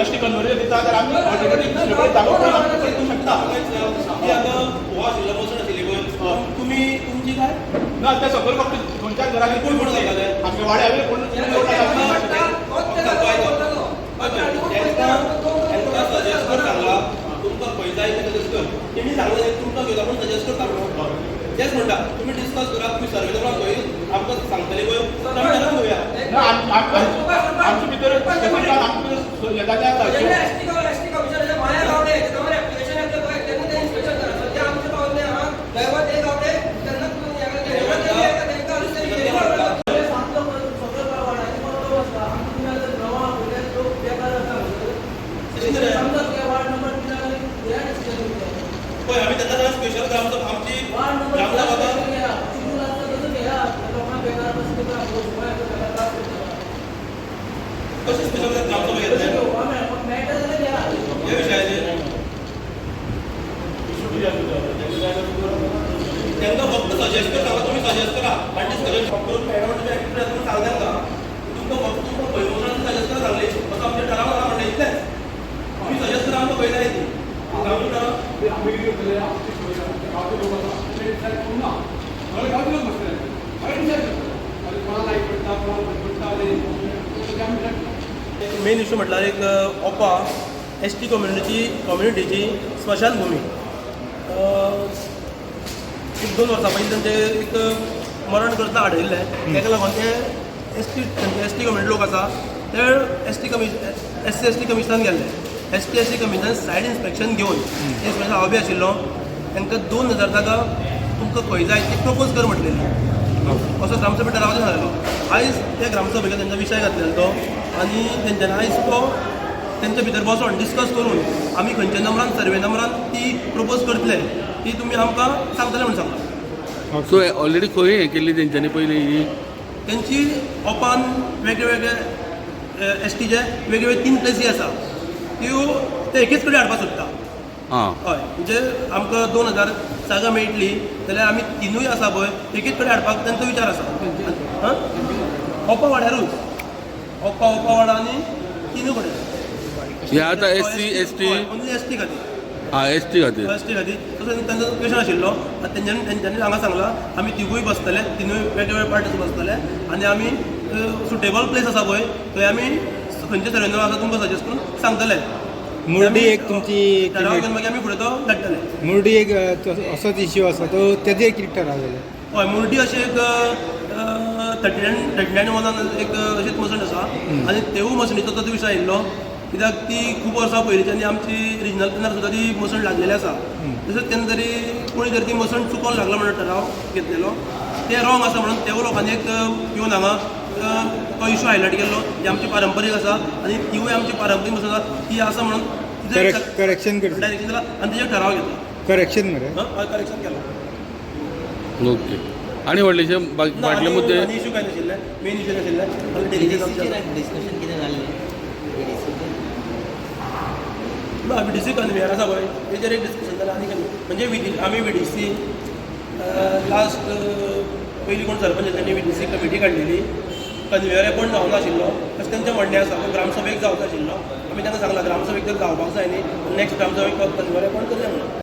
ST conversion दिता जाल्यार आमी ऑटोमॅटीक दुसरे कडेन जागो पळोवन आमी करपाक शकता. की आतां हो आशिल्लो बसून आशिल्ली पळय तुमी तुमची काय ना ते सकयल फक्त 2-4 घरांनी कोण कोण जाताले आमचे वाड्यावयले कोण सजेस्ट करता तुमकां खंय जाय तें सजेस्ट कर तेणी सांगलें तुमकां घेवन आपूण सजेस्ट करता म्हणून तेच म्हणटा तुमी डिस्कस करा तुमी सर्वे करा खंय आमकां सांगतले पळय आमी तेका घेवया आमचे भितर पळय आमी तेन्ना स्पेशल ग्रामसभा आमची ग्रामसभा कशी स्पेशल ग्रामसभा घेतले हे विशयाचेर तेंकां फक्त सजेस्ट करता तुमी सजेस्ट करा आनी डिस्कशन करून पॅरंट एक्टिव्ह तुमी सांगता तेंकां तुमकां फक्त तुमकां खंय वचून सजेस्ट करा सांगले असो आमचें ठराव ना म्हणटा इतलेंच आमी सजेस्ट करा आमकां खंय जाय ती गांवची ठराव मेन इशू म्हटल्यार एक ओपा एसटी कम्युनिटीची स्मशानभूमी एक 2 वर्सां पयलीं तांचे एक मरण करता आडयल्लें ताका लागून ते एसटी कम्युनिटी लोक आसा ते एसटी कमिशनान गेल्ले एसटी कमिशनान सायड इन्स्पेक्शन घेवन इन्स्पेक्शन हांव बी आशिल्लो तांकां 2000 ताका तुमकां खंय जाय ते प्रपोज कर म्हटलेली असो ग्रामसभेत ठराव जालो आयज त्या ग्रामसभेक तेंचो विशय घातलेलो तो आनी तेंच्यांनी आयज तो तेंच्या भितर बसोन डिस्कस करून आमी खंयच्या नंबरान सर्वे नंबरान ती प्रपोज करतले ती तुमी आमकां सांगतले म्हणून सांगता. सो ऑलरेडी खंय हें केल्ली तेंच्यांनी पयलीं तेंची ओपान वेगळे एसटीचे वेगवेगळे 3 प्लेसी आसा त्यो ते एकेच कडेन हाडपाक सोदता. हय म्हणजे आमकां 2000 जागा मेळटली जाल्यार आमी तिनूय आसा पळय एकेच कडेन हाडपाक तेंचो विचार आसा. ओपा वाड्यारूच ओपा वाडा आनी तिनूय कडेन हे आतां एसटी ओन्ली एसटी खातीर एसटी खातीर तसो तांचो क्वेशन आशिल्लो तेंच्यांनी हांगा सांगलां आमी तिगूय बसतले तिनूय वेगवेगळे पार्टीज बसतले आनी आमी सुटेबल प्लेस आसा पळय थंय आमी खंयचे सर्वे नंबर आसा तुमकां सजेस्ट करून सांगतले. मुर्डी एक तुमची ठराव घेवन मागीर आमी फुडें तो धाडटले. मुर्डी एक असोच इश्यू आसा तो तेजेर कितें ठराव जालें हय मुर्डी अशी एक 39 वॉर्डान एक अशीच मसण आसा आनी तेवूय मसणीचो तो विशय आयिल्लो कित्याक ती खूब वर्सां पयलींची आनी आमची रिजनल प्लॅनार सुद्दां ती मसण लागलेली आसा. तशेंच तेन्ना तरी कोणी जर ती मसण चुकोवन लागला म्हणून ठराव घेतलेलो ते रॉंग आसा म्हणून तेवूय लोकांनी एक येवन हांगा तो इशू हायलायट केल्लो जी आमची पारंपारीक आसा आनी तिवूय आमची पारंपारीक मसण आसा ती आसा म्हणून करेक्शन करता डायरेक्शन केला आनी तेजेर ठराव घेतला. करेक्शन मरे करेक्शन केलो. ओके आनी व्हडलेशे फाटले मुद्दे इशू काय नाशिल्ले मेन इशू नाशिल्ले डिस्कशन कितें जाल्लें VDC कन्व्हेयर आसा पळय तेजेर एक डिस्कशन जालें आनी म्हणजे आमी VDC लास्ट पयलीं कोण सरपंच त्यांनी VDC कमिटी काडलेली कन्व्हेयर अपॉयंट जावंक नाशिल्लो अशें तेंचें म्हणणें आसा ग्रामसभेक जावंक नाशिल्लो आमी तांकां सांगलां ग्रामसभेक जर जावपाक जाय न्ही नेक्स्ट ग्रामसभेक कन्व्हेयर अपॉयंट करया म्हणून.